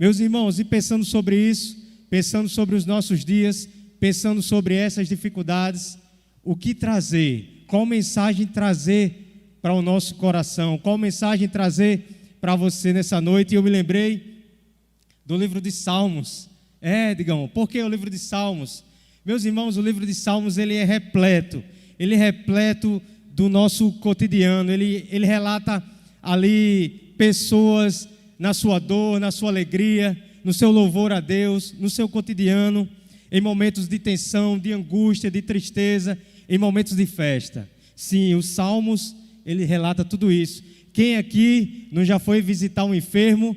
Meus irmãos, e pensando sobre isso, pensando sobre os nossos dias, pensando sobre essas dificuldades, o que trazer? Qual mensagem trazer para o nosso coração? Qual mensagem trazer para você nessa noite? E eu me lembrei do livro de Salmos. Digam, por que o livro de Salmos? Meus irmãos, o livro de Salmos ele é repleto do nosso cotidiano. Ele relata ali pessoas na sua dor, na sua alegria, no seu louvor a Deus, no seu cotidiano, em momentos de tensão, de angústia, de tristeza, em momentos de festa. Sim, os Salmos, ele relata tudo isso. Quem aqui não já foi visitar um enfermo?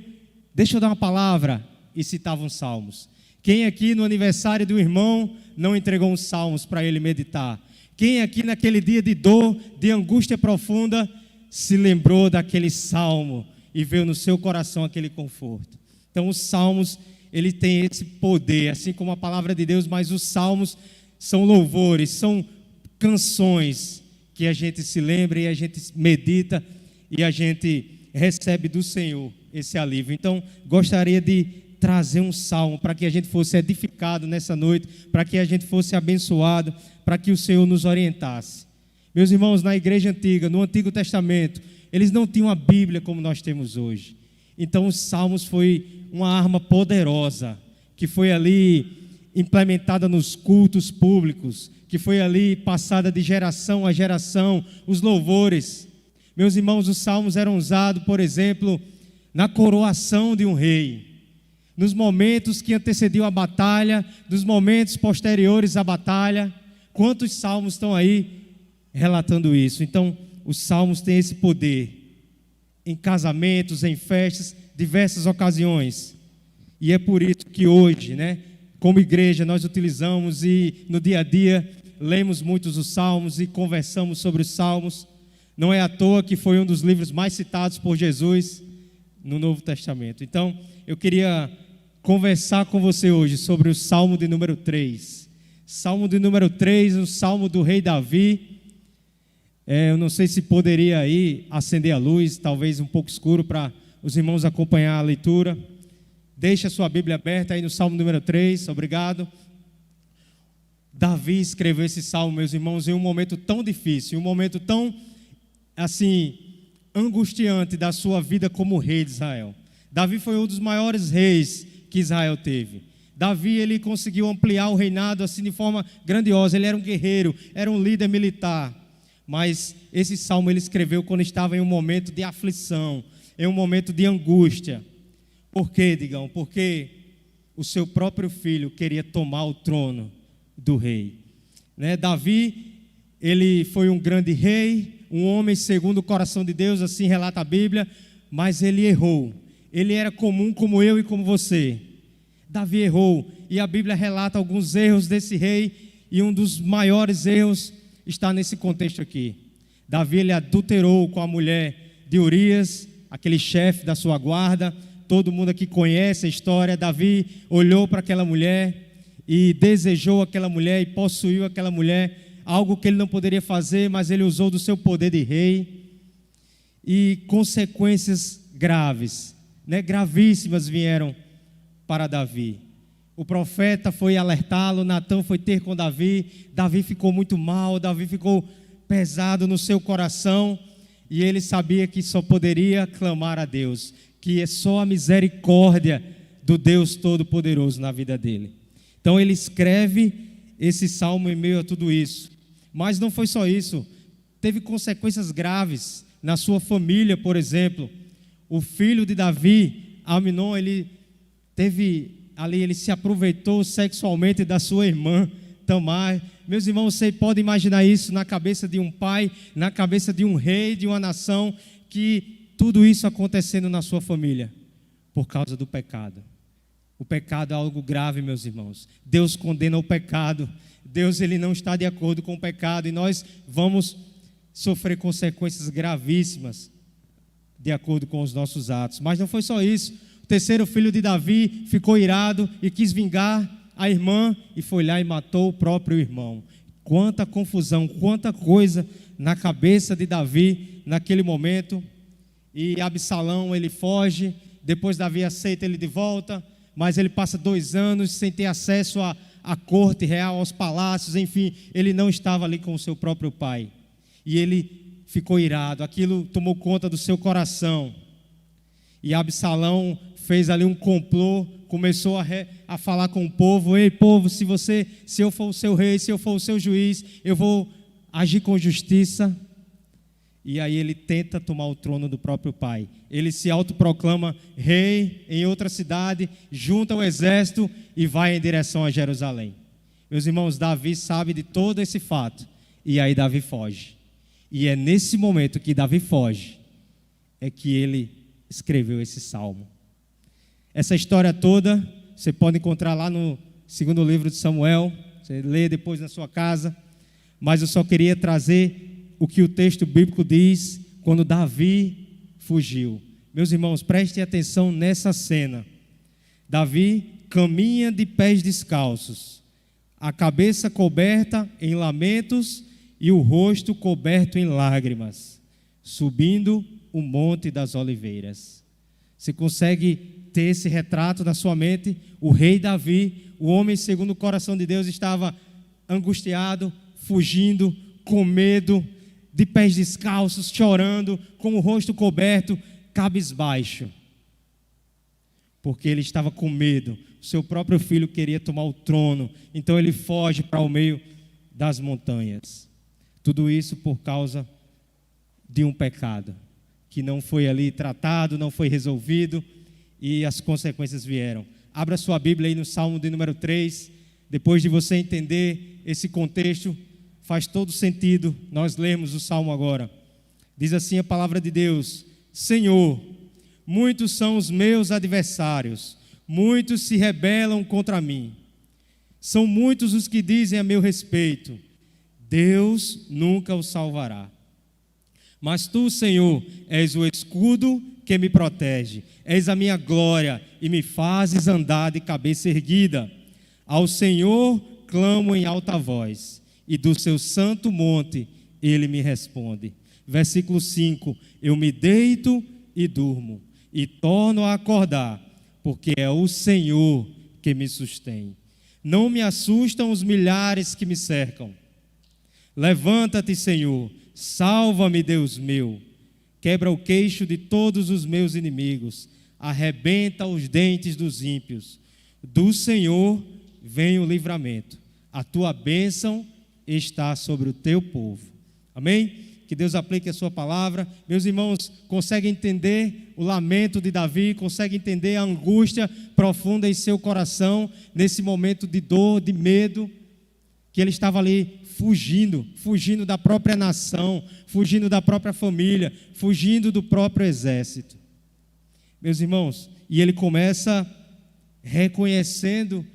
Deixa eu dar uma palavra e citava uns Salmos. Quem aqui no aniversário do irmão não entregou uns Salmos para ele meditar? Quem aqui naquele dia de dor, de angústia profunda, se lembrou daquele Salmo e veio no seu coração aquele conforto? Então os Salmos, ele tem esse poder, assim como a palavra de Deus, mas os Salmos são louvores, são canções que a gente se lembra e a gente medita e a gente recebe do Senhor esse alívio. Então, gostaria de trazer um salmo para que a gente fosse edificado nessa noite, para que a gente fosse abençoado, para que o Senhor nos orientasse. Meus irmãos, na igreja antiga, no Antigo Testamento, eles não tinham a Bíblia como nós temos hoje. Então, os salmos foi uma arma poderosa, que foi ali implementada nos cultos públicos, que foi ali passada de geração a geração, os louvores. Meus irmãos, os salmos eram usados, por exemplo, na coroação de um rei, nos momentos que antecediam a batalha, nos momentos posteriores à batalha. Quantos salmos estão aí relatando isso? Então, os salmos têm esse poder em casamentos, em festas, diversas ocasiões. E é por isso que hoje, como igreja, nós utilizamos e no dia a dia lemos muitos os salmos e conversamos sobre os salmos. Não é à toa que foi um dos livros mais citados por Jesus no Novo Testamento. Então, eu queria conversar com você hoje sobre o Salmo de número 3. Salmo de número 3, o Salmo do rei Davi. Eu não sei se poderia aí acender a luz, talvez um pouco escuro, para os irmãos acompanhar a leitura. Deixe a sua Bíblia aberta aí no Salmo número 3, obrigado. Davi escreveu esse salmo, meus irmãos, em um momento tão difícil, em um momento tão, assim, angustiante da sua vida como rei de Israel. Davi foi um dos maiores reis que Israel teve. Davi, ele conseguiu ampliar o reinado assim de forma grandiosa. Ele era um guerreiro, era um líder militar. Mas esse salmo ele escreveu quando estava em um momento de aflição, em um momento de angústia. Por quê, digam? Porque o seu próprio filho queria tomar o trono do rei. Davi, ele foi um grande rei, um homem segundo o coração de Deus, assim relata a Bíblia, mas ele errou. Ele era comum como eu e como você. Davi errou, e a Bíblia relata alguns erros desse rei, e um dos maiores erros está nesse contexto aqui. Davi, ele adulterou com a mulher de Urias, aquele chefe da sua guarda. Todo mundo aqui conhece a história. Davi olhou para aquela mulher e desejou aquela mulher e possuiu aquela mulher, algo que ele não poderia fazer, mas ele usou do seu poder de rei, e consequências graves, gravíssimas vieram para Davi. O profeta foi alertá-lo, Natã foi ter com Davi. Davi ficou muito mal, Davi ficou pesado no seu coração, e ele sabia que só poderia clamar a Deus, que é só a misericórdia do Deus Todo-Poderoso na vida dele. Então ele escreve esse salmo em meio a tudo isso. Mas não foi só isso, teve consequências graves na sua família. Por exemplo, o filho de Davi, Aminon, ele se aproveitou sexualmente da sua irmã Tamar. Meus irmãos, vocês podem imaginar isso na cabeça de um pai, na cabeça de um rei, de uma nação, que tudo isso acontecendo na sua família, por causa do pecado. O pecado é algo grave, meus irmãos. Deus condena o pecado. Deus, ele não está de acordo com o pecado, e nós vamos sofrer consequências gravíssimas de acordo com os nossos atos. Mas não foi só isso. O terceiro filho de Davi ficou irado e quis vingar a irmã, e foi lá e matou o próprio irmão. Quanta confusão, quanta coisa na cabeça de Davi naquele momento. E Absalão, ele foge, depois Davi aceita ele de volta, mas ele passa 2 anos sem ter acesso à corte real, aos palácios, enfim, ele não estava ali com o seu próprio pai. E ele ficou irado, aquilo tomou conta do seu coração. E Absalão fez ali um complô, começou a falar com o povo: ei, povo, se eu for o seu rei, se eu for o seu juiz, eu vou agir com justiça. E aí ele tenta tomar o trono do próprio pai. Ele se autoproclama rei em outra cidade, junta o exército e vai em direção a Jerusalém. Meus irmãos, Davi sabe de todo esse fato, e aí Davi foge. E é nesse momento que Davi foge, é que ele escreveu esse salmo. Essa história toda, você pode encontrar lá no 2º livro de Samuel, você lê depois na sua casa, mas eu só queria trazer o que o texto bíblico diz quando Davi fugiu. Meus irmãos, prestem atenção nessa cena. Davi caminha de pés descalços, a cabeça coberta em lamentos e o rosto coberto em lágrimas, subindo o Monte das Oliveiras. Você consegue ter esse retrato na sua mente? O rei Davi, o homem segundo o coração de Deus, estava angustiado, fugindo, com medo, de pés descalços, chorando, com o rosto coberto, cabisbaixo, porque ele estava com medo. O seu próprio filho queria tomar o trono, então ele foge para o meio das montanhas. Tudo isso por causa de um pecado que não foi ali tratado, não foi resolvido, e as consequências vieram. Abra sua Bíblia aí no Salmo de número 3, depois de você entender esse contexto, faz todo sentido nós lermos o Salmo agora. Diz assim a palavra de Deus: Senhor, muitos são os meus adversários, muitos se rebelam contra mim. São muitos os que dizem a meu respeito: Deus nunca o salvará. Mas tu, Senhor, és o escudo que me protege, és a minha glória e me fazes andar de cabeça erguida. Ao Senhor clamo em alta voz, e do seu santo monte ele me responde. Versículo 5: eu me deito e durmo, e torno a acordar, porque é o Senhor que me sustém. Não me assustam os milhares que me cercam. Levanta-te, Senhor, salva-me, Deus meu. Quebra o queixo de todos os meus inimigos, arrebenta os dentes dos ímpios. Do Senhor vem o livramento, a tua bênção está sobre o teu povo. Amém? Que Deus aplique a sua palavra. Meus irmãos, conseguem entender o lamento de Davi, conseguem entender a angústia profunda em seu coração, nesse momento de dor, de medo, que ele estava ali fugindo da própria nação, fugindo da própria família, fugindo do próprio exército. Meus irmãos, e ele começa reconhecendo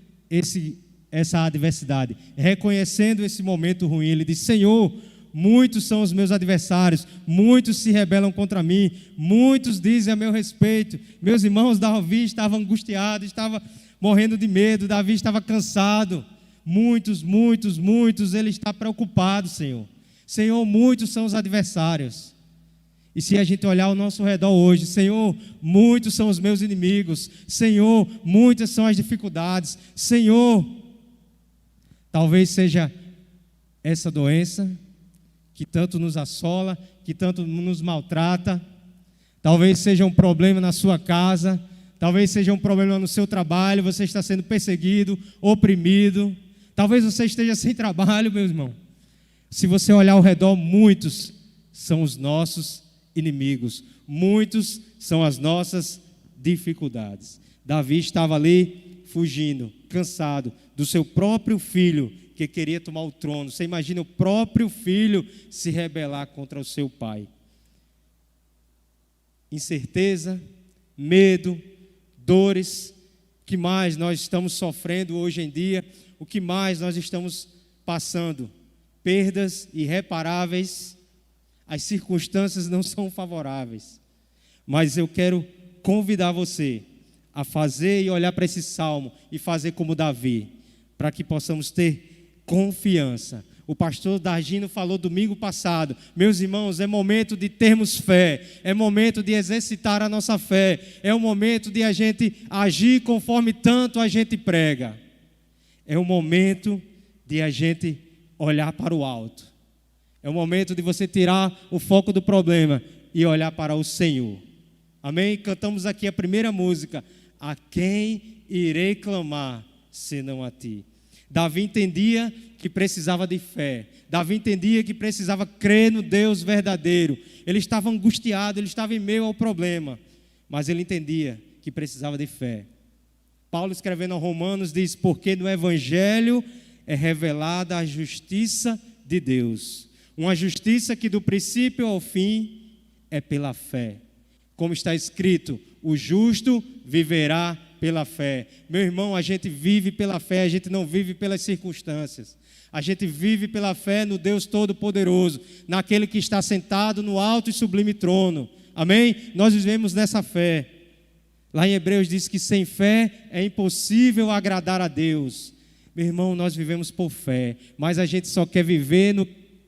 essa adversidade, reconhecendo esse momento ruim. Ele diz: Senhor, muitos são os meus adversários, muitos se rebelam contra mim, muitos dizem a meu respeito. Meus irmãos, Davi estava angustiado, estava morrendo de medo, Davi estava cansado. Muitos, ele está preocupado, Senhor. Senhor, muitos são os adversários. E se a gente olhar ao nosso redor hoje: Senhor, muitos são os meus inimigos. Senhor, muitas são as dificuldades. Senhor, talvez seja essa doença que tanto nos assola, que tanto nos maltrata. Talvez seja um problema na sua casa, talvez seja um problema no seu trabalho, você está sendo perseguido, oprimido. Talvez você esteja sem trabalho, meu irmão. Se você olhar ao redor, muitos são os nossos inimigos, muitos são as nossas dificuldades. Davi estava ali fugindo, cansado do seu próprio filho que queria tomar o trono. Você imagina o próprio filho se rebelar contra o seu pai. Incerteza, medo, dores. O que mais nós estamos sofrendo hoje em dia? O que mais nós estamos passando? Perdas irreparáveis. As circunstâncias não são favoráveis. Mas eu quero convidar você a fazer e olhar para esse salmo e fazer como Davi, para que possamos ter confiança, O pastor Dargino falou domingo passado. Meus irmãos, é momento de termos fé, é momento de exercitar a nossa fé, é o momento de a gente agir conforme tanto a gente prega. É o momento de a gente olhar para o alto. É o momento de você tirar o foco do problema e olhar para o Senhor. Amém? Cantamos aqui a primeira música. A quem irei clamar, senão a ti? Davi entendia que precisava de fé. Davi entendia que precisava crer no Deus verdadeiro. Ele estava angustiado, ele estava em meio ao problema. Mas ele entendia que precisava de fé. Paulo, escrevendo aos Romanos, diz: porque no Evangelho é revelada a justiça de Deus. Uma justiça que do princípio ao fim é pela fé. Como está escrito, o justo viverá pela fé. Meu irmão, a gente vive pela fé, a gente não vive pelas circunstâncias. A gente vive pela fé no Deus Todo-Poderoso, naquele que está sentado no alto e sublime trono. Amém? Nós vivemos nessa fé. Lá em Hebreus diz que sem fé é impossível agradar a Deus. Meu irmão, nós vivemos por fé, mas a gente só quer viver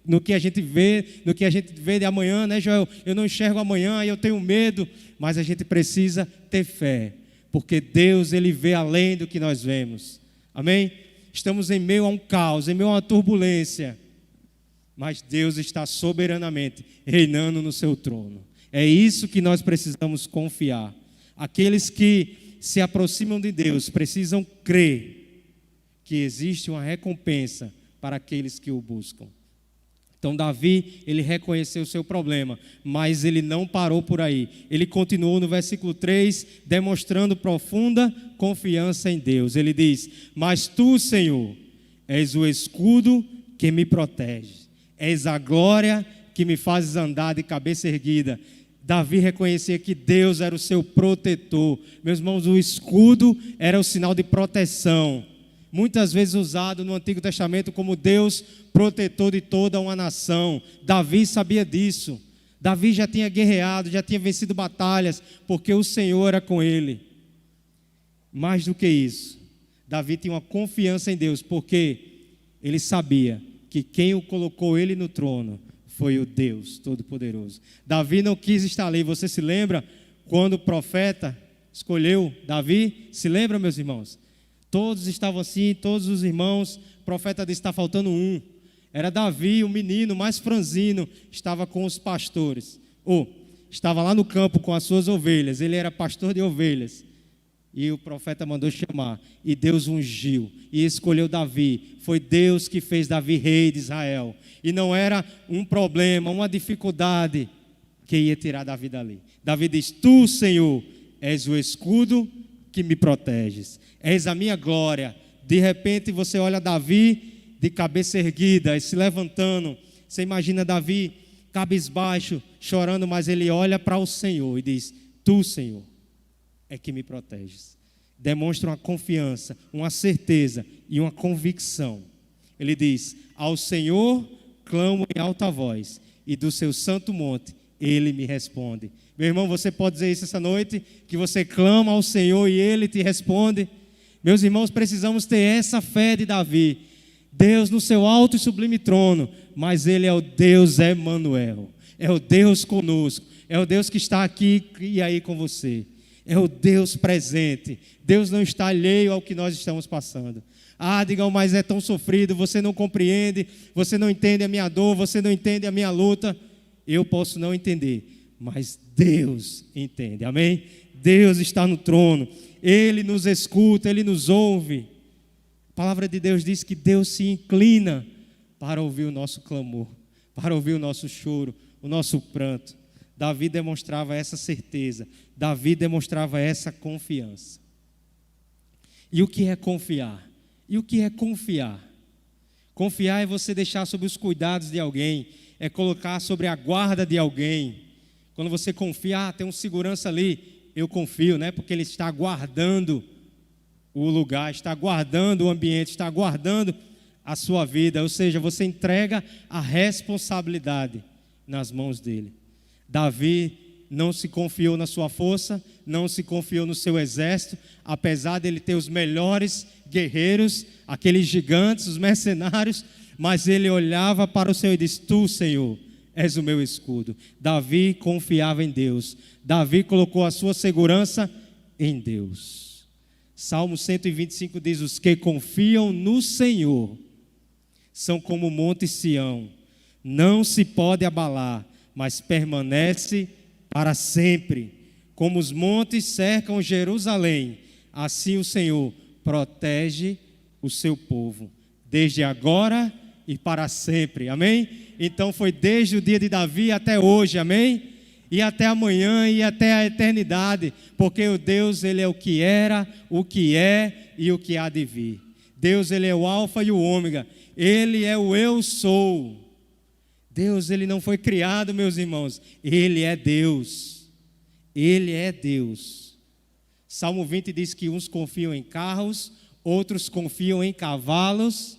no que a gente vê, no que a gente vê de amanhã, né, Joel? Eu não enxergo amanhã, eu tenho medo, mas a gente precisa ter fé, porque Deus, Ele vê além do que nós vemos. Amém? Estamos em meio a um caos, em meio a uma turbulência, mas Deus está soberanamente reinando no seu trono. É isso que nós precisamos confiar. Aqueles que se aproximam de Deus precisam crer que existe uma recompensa para aqueles que o buscam. Então Davi, ele reconheceu o seu problema, mas ele não parou por aí. Ele continuou no versículo 3, demonstrando profunda confiança em Deus. Ele diz: mas tu, Senhor, és o escudo que me protege, és a glória que me fazes andar de cabeça erguida. Davi reconhecia que Deus era o seu protetor. Meus irmãos, o escudo era o sinal de proteção, muitas vezes usado no Antigo Testamento como Deus protetor de toda uma nação. Davi sabia disso. Davi já tinha guerreado, já tinha vencido batalhas, porque o Senhor era com ele. Mais do que isso, Davi tinha uma confiança em Deus, porque ele sabia que quem o colocou ele no trono foi o Deus Todo-Poderoso. Davi não quis estar ali. Você se lembra quando o profeta escolheu Davi? Se lembra, meus irmãos? Todos estavam assim, todos os irmãos. O profeta disse: está faltando um. Era Davi, o menino mais franzino, estava com os pastores. Estava lá no campo com as suas ovelhas. Ele era pastor de ovelhas. E o profeta mandou chamar. E Deus ungiu e escolheu Davi. Foi Deus que fez Davi rei de Israel. E não era um problema, uma dificuldade que ia tirar Davi dali. Davi diz: tu, Senhor, és o escudo que me proteges. És a minha glória. De repente você olha Davi de cabeça erguida e se levantando. Você imagina Davi cabisbaixo, chorando, mas ele olha para o Senhor e diz: tu, Senhor, é que me proteges. Demonstra uma confiança, uma certeza e uma convicção. Ele diz: ao Senhor clamo em alta voz, e do seu santo monte Ele me responde. Meu irmão, você pode dizer isso essa noite? Que você clama ao Senhor e Ele te responde? Meus irmãos, precisamos ter essa fé de Davi. Deus no seu alto e sublime trono, mas Ele é o Deus Emanuel. É o Deus conosco. É o Deus que está aqui e aí com você. É o Deus presente. Deus não está alheio ao que nós estamos passando. Ah, digam, mas é tão sofrido, você não compreende, você não entende a minha dor, você não entende a minha luta. Eu posso não entender, mas Deus entende, amém? Deus está no trono, Ele nos escuta, Ele nos ouve. A palavra de Deus diz que Deus se inclina para ouvir o nosso clamor, para ouvir o nosso choro, o nosso pranto. Davi demonstrava essa certeza, Davi demonstrava essa confiança. E o que é confiar? E o que é confiar? Confiar é você deixar sob os cuidados de alguém, é colocar sobre a guarda de alguém. Quando você confia, tem um segurança ali, eu confio, né? Porque ele está guardando o lugar, está guardando o ambiente, está guardando a sua vida. Ou seja, você entrega a responsabilidade nas mãos dele. Davi não se confiou na sua força, não se confiou no seu exército, apesar dele ter os melhores guerreiros, aqueles gigantes, os mercenários, mas ele olhava para o Senhor e disse: Tu, Senhor, és o meu escudo. Davi confiava em Deus. Davi colocou a sua segurança em Deus. Salmo 125 diz: os que confiam no Senhor são como o monte Sião, não se pode abalar, mas permanece para sempre. Como os montes cercam Jerusalém, assim o Senhor protege o seu povo, desde agora e para sempre, amém? Então foi desde o dia de Davi até hoje, amém? E até amanhã e até a eternidade, porque o Deus, Ele é o que era, o que é e o que há de vir. Deus, Ele é o alfa e o ômega, Ele é o eu sou. Deus, Ele não foi criado, meus irmãos, Ele é Deus. Ele é Deus. Salmo 20 diz que uns confiam em carros, outros confiam em cavalos,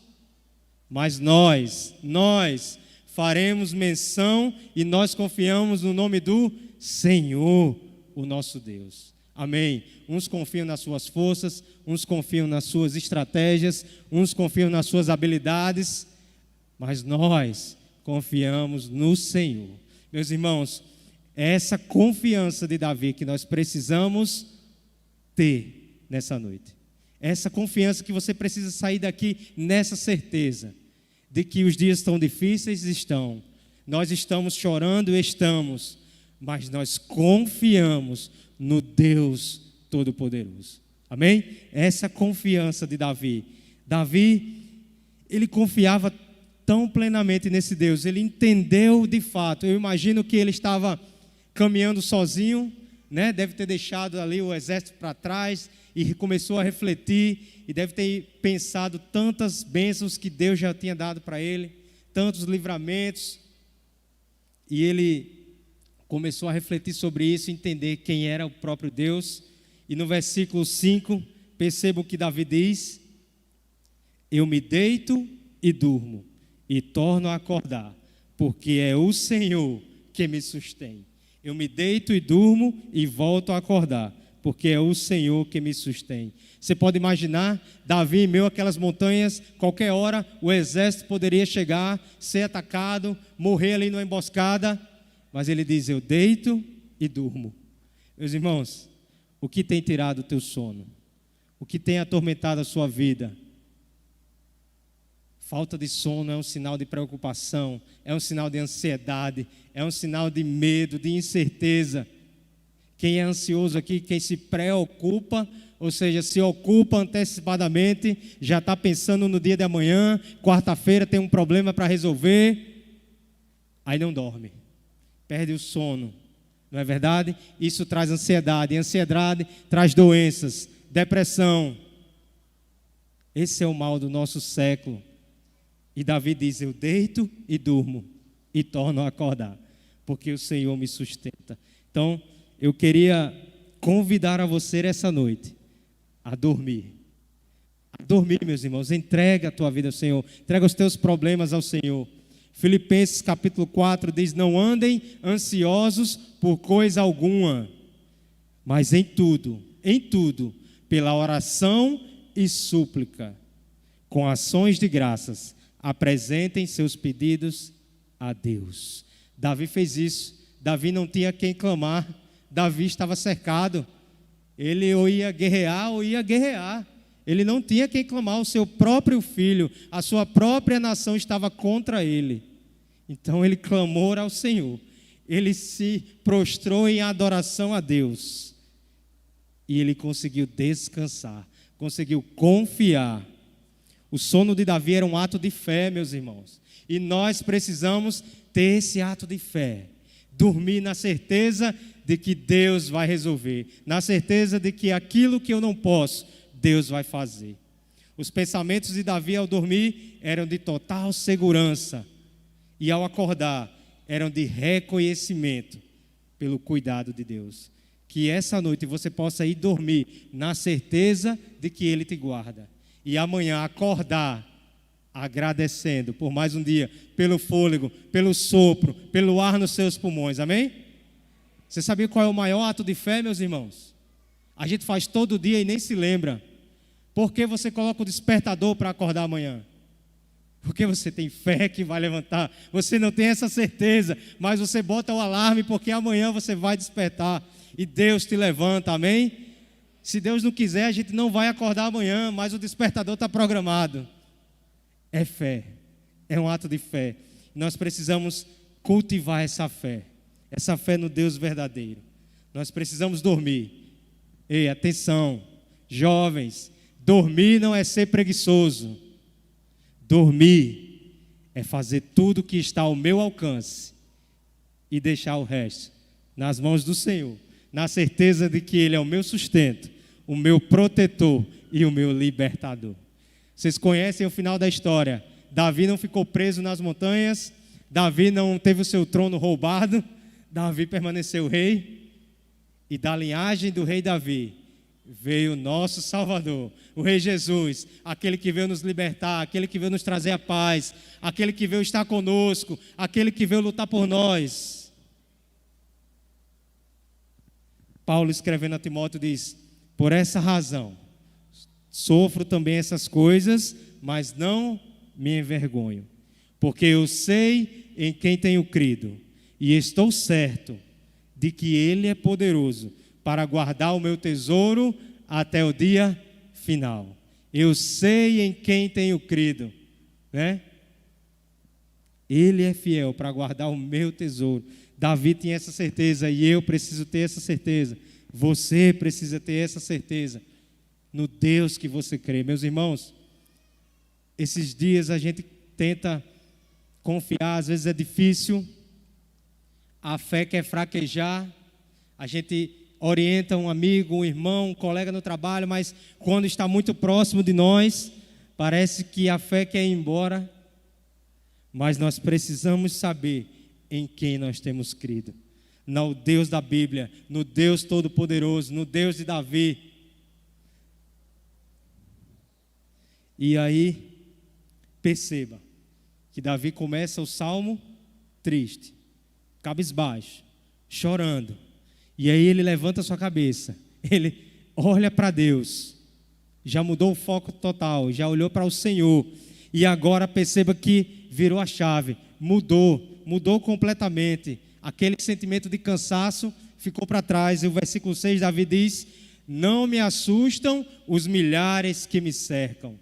mas nós faremos menção e nós confiamos no nome do Senhor, o nosso Deus. Amém. Uns confiam nas suas forças, uns confiam nas suas estratégias, uns confiam nas suas habilidades, mas nós confiamos no Senhor. Meus irmãos, é essa confiança de Davi que nós precisamos ter nessa noite. Essa confiança que você precisa sair daqui nessa certeza de que os dias estão difíceis, estão. Nós estamos chorando, estamos, mas nós confiamos no Deus Todo-Poderoso. Amém? Essa confiança de Davi. Davi, ele confiava tão plenamente nesse Deus, ele entendeu de fato. Eu imagino que ele estava caminhando sozinho, né? Deve ter deixado ali o exército para trás e começou a refletir e deve ter pensado tantas bênçãos que Deus já tinha dado para ele, tantos livramentos, e ele começou a refletir sobre isso, entender quem era o próprio Deus. E no versículo 5, perceba o que Davi diz: eu me deito e durmo e torno a acordar, porque é o Senhor que me sustém. Eu me deito e durmo e volto a acordar, porque é o Senhor que me sustém. Você pode imaginar, Davi em meio àquelas montanhas, qualquer hora o exército poderia chegar, ser atacado, morrer ali numa emboscada, mas ele diz: eu deito e durmo. Meus irmãos, o que tem tirado o teu sono? O que tem atormentado a sua vida? Falta de sono é um sinal de preocupação, é um sinal de ansiedade, é um sinal de medo, de incerteza. Quem é ansioso aqui, quem se preocupa, ou seja, se ocupa antecipadamente, já está pensando no dia de amanhã, quarta-feira tem um problema para resolver, aí não dorme, perde o sono, não é verdade? Isso traz ansiedade, e ansiedade traz doenças, depressão. Esse é o mal do nosso século. E Davi diz: eu deito e durmo e torno a acordar, porque o Senhor me sustenta. Então, eu queria convidar a você essa noite a dormir. A dormir, meus irmãos. Entrega a tua vida ao Senhor. Entrega os teus problemas ao Senhor. Filipenses capítulo 4 diz: não andem ansiosos por coisa alguma, mas em tudo, pela oração e súplica, com ações de graças, apresentem seus pedidos a Deus. Davi fez isso. Davi não tinha quem clamar. Davi estava cercado. Ele ou ia guerrear. Ele não tinha quem clamar. O seu próprio filho, a sua própria nação estava contra ele. Então ele clamou ao Senhor. Ele se prostrou em adoração a Deus. E ele conseguiu descansar, conseguiu confiar. O sono de Davi era um ato de fé, meus irmãos. E nós precisamos ter esse ato de fé. Dormir na certeza de que Deus vai resolver. Na certeza de que aquilo que eu não posso, Deus vai fazer. Os pensamentos de Davi ao dormir eram de total segurança. E ao acordar, eram de reconhecimento pelo cuidado de Deus. Que essa noite você possa ir dormir na certeza de que Ele te guarda. E amanhã acordar agradecendo por mais um dia, pelo fôlego, pelo sopro, pelo ar nos seus pulmões, amém? Você sabia qual é o maior ato de fé, meus irmãos? A gente faz todo dia e nem se lembra. Por que você coloca o despertador para acordar amanhã? Porque você tem fé que vai levantar. Você não tem essa certeza, mas você bota o alarme porque amanhã você vai despertar e Deus te levanta, amém? Se Deus não quiser, a gente não vai acordar amanhã, mas o despertador está programado. É fé, é um ato de fé. Nós precisamos cultivar essa fé no Deus verdadeiro. Nós precisamos dormir. Ei, atenção, jovens, dormir não é ser preguiçoso. Dormir é fazer tudo o que está ao meu alcance e deixar o resto nas mãos do Senhor, na certeza de que Ele é o meu sustento, o meu protetor e o meu libertador. Vocês conhecem o final da história. Davi não ficou preso nas montanhas, Davi não teve o seu trono roubado, Davi permaneceu rei, e da linhagem do rei Davi veio o nosso Salvador, o Rei Jesus, aquele que veio nos libertar, aquele que veio nos trazer a paz, aquele que veio estar conosco, aquele que veio lutar por nós. Paulo, escrevendo a Timóteo, diz: por essa razão, sofro também essas coisas, mas não me envergonho, porque eu sei em quem tenho crido, e estou certo de que Ele é poderoso para guardar o meu tesouro até o dia final. Eu sei em quem tenho crido, né? Ele é fiel para guardar o meu tesouro. Davi tinha essa certeza e eu preciso ter essa certeza. Você precisa ter essa certeza no Deus que você crê. Meus irmãos, esses dias a gente tenta confiar, às vezes é difícil, a fé quer fraquejar, a gente orienta um amigo, um irmão, um colega no trabalho, mas quando está muito próximo de nós, parece que a fé quer ir embora. Mas nós precisamos saber em quem nós temos crido. No Deus da Bíblia, no Deus Todo-Poderoso, no Deus de Davi. E aí, perceba que Davi começa o salmo triste, cabisbaixo, chorando. E aí ele levanta a sua cabeça, ele olha para Deus, já mudou o foco total, já olhou para o Senhor. E agora perceba que virou a chave, mudou completamente. Aquele sentimento de cansaço ficou para trás. E o versículo 6, Davi diz: não me assustam os milhares que me cercam.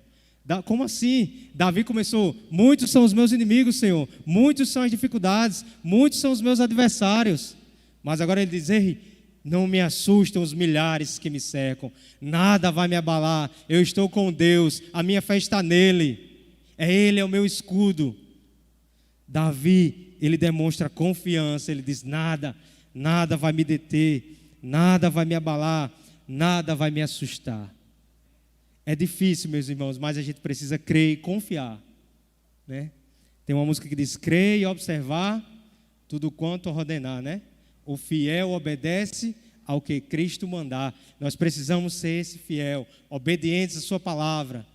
Como assim? Davi começou: muitos são os meus inimigos, Senhor, muitos são as dificuldades, muitos são os meus adversários. Mas agora ele diz: ei, não me assustam os milhares que me cercam, nada vai me abalar, eu estou com Deus, a minha fé está nele, Ele é o meu escudo. Davi, ele demonstra confiança, ele diz: nada vai me deter, nada vai me abalar, nada vai me assustar. É difícil, meus irmãos, mas a gente precisa crer e confiar, né? Tem uma música que diz: crer e observar tudo quanto ordenar, né? O fiel obedece ao que Cristo mandar. Nós precisamos ser esse fiel, obedientes à sua palavra.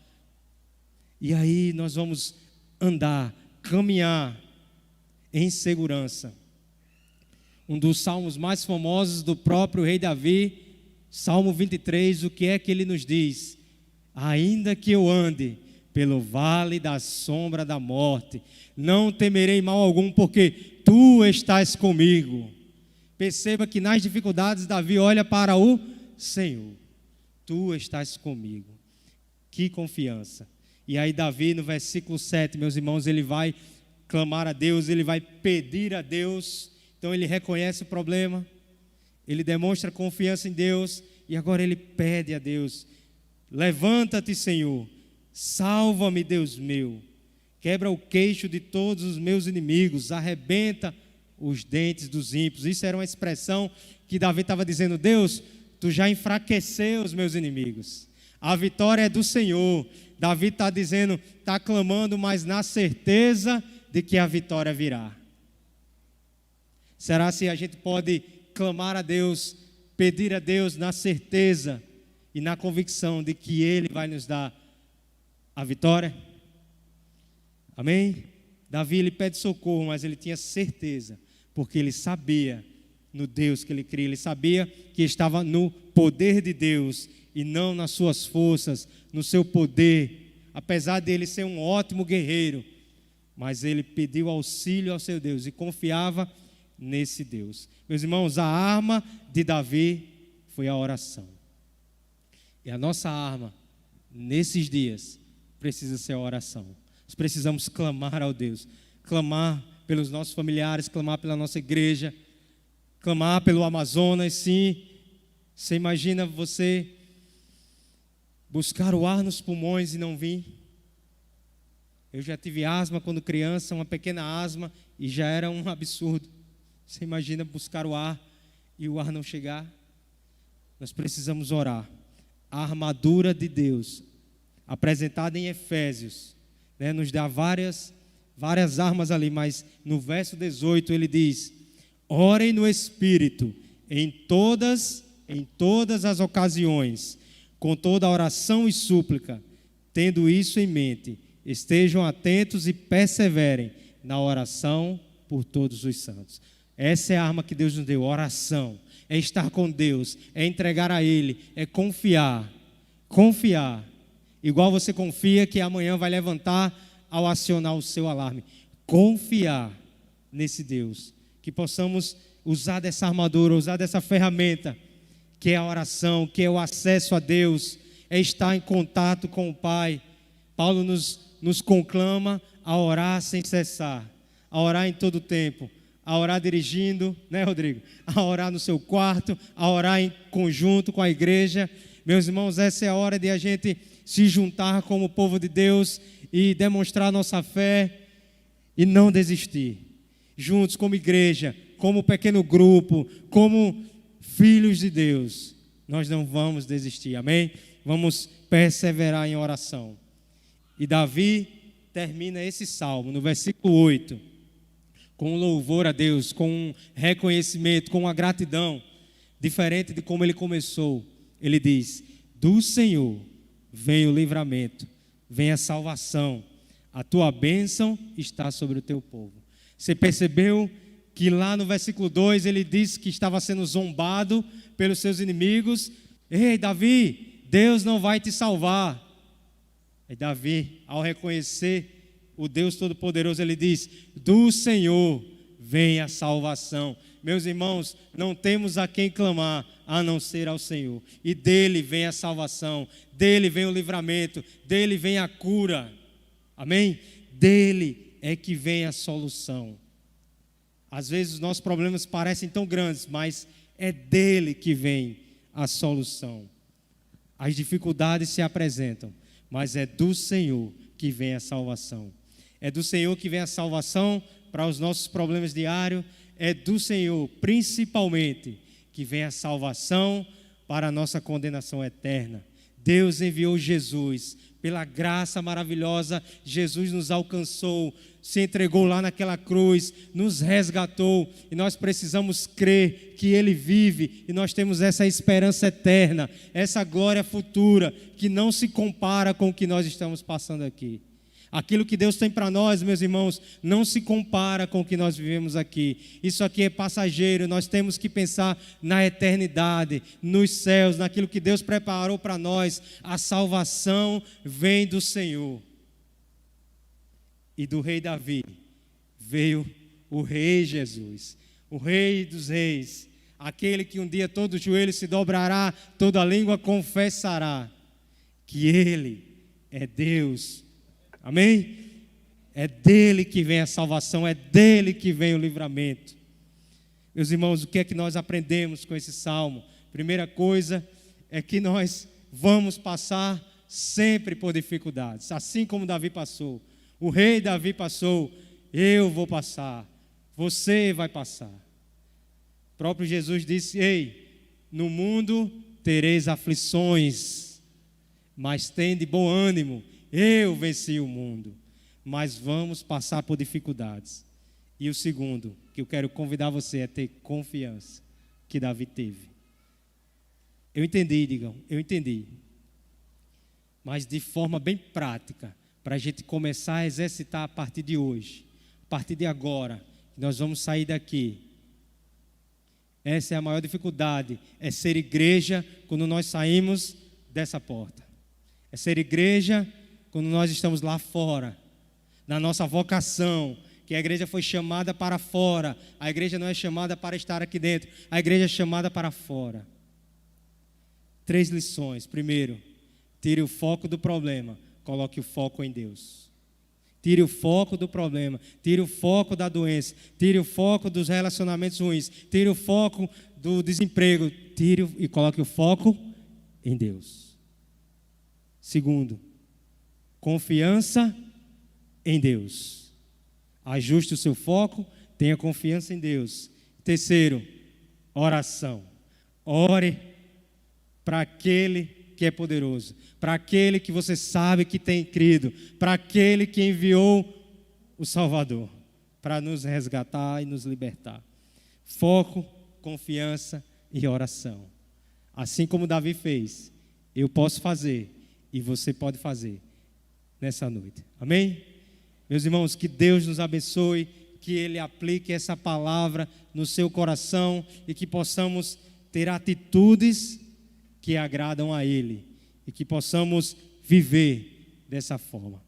E aí nós vamos andar, caminhar em segurança. Um dos salmos mais famosos do próprio rei Davi, Salmo 23, o que é que ele nos diz? Ainda que eu ande pelo vale da sombra da morte, não temerei mal algum, porque tu estás comigo. Perceba que nas dificuldades Davi olha para o Senhor. Tu estás comigo. Que confiança. E aí Davi, no versículo 7, meus irmãos, ele vai clamar a Deus, ele vai pedir a Deus. Então ele reconhece o problema, ele demonstra confiança em Deus, e agora ele pede a Deus: levanta-te, Senhor, salva-me, Deus meu, quebra o queixo de todos os meus inimigos, arrebenta os dentes dos ímpios. Isso era uma expressão que Davi estava dizendo: Deus, tu já enfraqueceu os meus inimigos, a vitória é do Senhor. Davi está dizendo, está clamando, mas na certeza de que a vitória virá. Será se a gente pode clamar a Deus, pedir a Deus na certeza e na convicção de que Ele vai nos dar a vitória? Amém? Davi, ele pede socorro, mas ele tinha certeza, porque ele sabia no Deus que ele cria, ele sabia que estava no poder de Deus e não nas suas forças, no seu poder. Apesar de ele ser um ótimo guerreiro, mas ele pediu auxílio ao seu Deus e confiava nesse Deus. Meus irmãos, a arma de Davi foi a oração. E a nossa arma, nesses dias, precisa ser a oração. Nós precisamos clamar ao Deus, clamar pelos nossos familiares, clamar pela nossa igreja, clamar pelo Amazonas. Sim, você imagina você buscar o ar nos pulmões e não vir? Eu já tive asma quando criança, uma pequena asma, e já era um absurdo. Você imagina buscar o ar e o ar não chegar? Nós precisamos orar. A armadura de Deus, apresentada em Efésios, nos dá várias armas ali, mas no verso 18 ele diz: orem no Espírito em todas as ocasiões, com toda oração e súplica, tendo isso em mente, estejam atentos e perseverem na oração por todos os santos. Essa é a arma que Deus nos deu, oração. É estar com Deus, é entregar a Ele, é confiar. Confiar. Igual você confia que amanhã vai levantar ao acionar o seu alarme. Confiar nesse Deus. Que possamos usar dessa armadura, usar dessa ferramenta, que é a oração, que é o acesso a Deus, é estar em contato com o Pai. Paulo nos conclama a orar sem cessar, a orar em todo o tempo, a orar dirigindo, né, Rodrigo? A orar no seu quarto, a orar em conjunto com a igreja. Meus irmãos, essa é a hora de a gente se juntar como povo de Deus e demonstrar nossa fé e não desistir. Juntos como igreja, como pequeno grupo, como filhos de Deus, nós não vamos desistir, amém? Vamos perseverar em oração. E Davi termina esse salmo no versículo 8, com um louvor a Deus, com um reconhecimento, com uma gratidão, diferente de como ele começou. Ele diz: do Senhor vem o livramento, vem a salvação, a tua bênção está sobre o teu povo. Você percebeu que lá no versículo 2 ele disse que estava sendo zombado pelos seus inimigos? Ei, Davi, Deus não vai te salvar. E Davi, ao reconhecer o Deus Todo-Poderoso, ele diz: do Senhor vem a salvação. Meus irmãos, não temos a quem clamar a não ser ao Senhor. E dele vem a salvação, dele vem o livramento, dele vem a cura. Amém? Dele é que vem a solução. Às vezes os nossos problemas parecem tão grandes, mas é dele que vem a solução. As dificuldades se apresentam, mas é do Senhor que vem a salvação. É do Senhor que vem a salvação para os nossos problemas diários. É do Senhor, principalmente, que vem a salvação para a nossa condenação eterna. Deus enviou Jesus, pela graça maravilhosa, Jesus nos alcançou, se entregou lá naquela cruz, nos resgatou, e nós precisamos crer que Ele vive, e nós temos essa esperança eterna, essa glória futura, que não se compara com o que nós estamos passando aqui. Aquilo que Deus tem para nós, meus irmãos, não se compara com o que nós vivemos aqui. Isso aqui é passageiro, nós temos que pensar na eternidade, nos céus, naquilo que Deus preparou para nós. A salvação vem do Senhor. E do rei Davi veio o rei Jesus, o rei dos reis, aquele que um dia todo joelho se dobrará, toda língua confessará que Ele é Deus. Amém? É dele que vem a salvação, é dele que vem o livramento. Meus irmãos, o que é que nós aprendemos com esse salmo? Primeira coisa é que nós vamos passar sempre por dificuldades, assim como Davi passou. O rei Davi passou, eu vou passar, você vai passar. O próprio Jesus disse: ei, no mundo tereis aflições, mas tende bom ânimo. Eu venci o mundo, mas vamos passar por dificuldades. E o segundo, que eu quero convidar você a ter confiança, que Davi teve. Eu entendi, digam, eu entendi. Mas de forma bem prática, para a gente começar a exercitar a partir de hoje, a partir de agora, nós vamos sair daqui. Essa é a maior dificuldade, é ser igreja quando nós saímos dessa porta. É ser igreja quando nós estamos lá fora. na nossa vocação, que a igreja foi chamada para fora. A igreja não é chamada para estar aqui dentro, a igreja é chamada para fora. 3 lições. Primeiro, tire o foco do problema, coloque o foco em Deus. Tire o foco do problema, tire o foco da doença, tire o foco dos relacionamentos ruins, tire o foco do desemprego, tire e coloque o foco em Deus. Segundo, confiança em Deus. Ajuste o seu foco, tenha confiança em Deus. Terceiro, oração. Ore para aquele que é poderoso, para aquele que você sabe que tem crido, para aquele que enviou o Salvador, para nos resgatar e nos libertar. Foco, confiança e oração. Assim como Davi fez, eu posso fazer e você pode fazer nessa noite. Amém? Meus irmãos, que Deus nos abençoe, que Ele aplique essa palavra no seu coração e que possamos ter atitudes que agradam a Ele e que possamos viver dessa forma.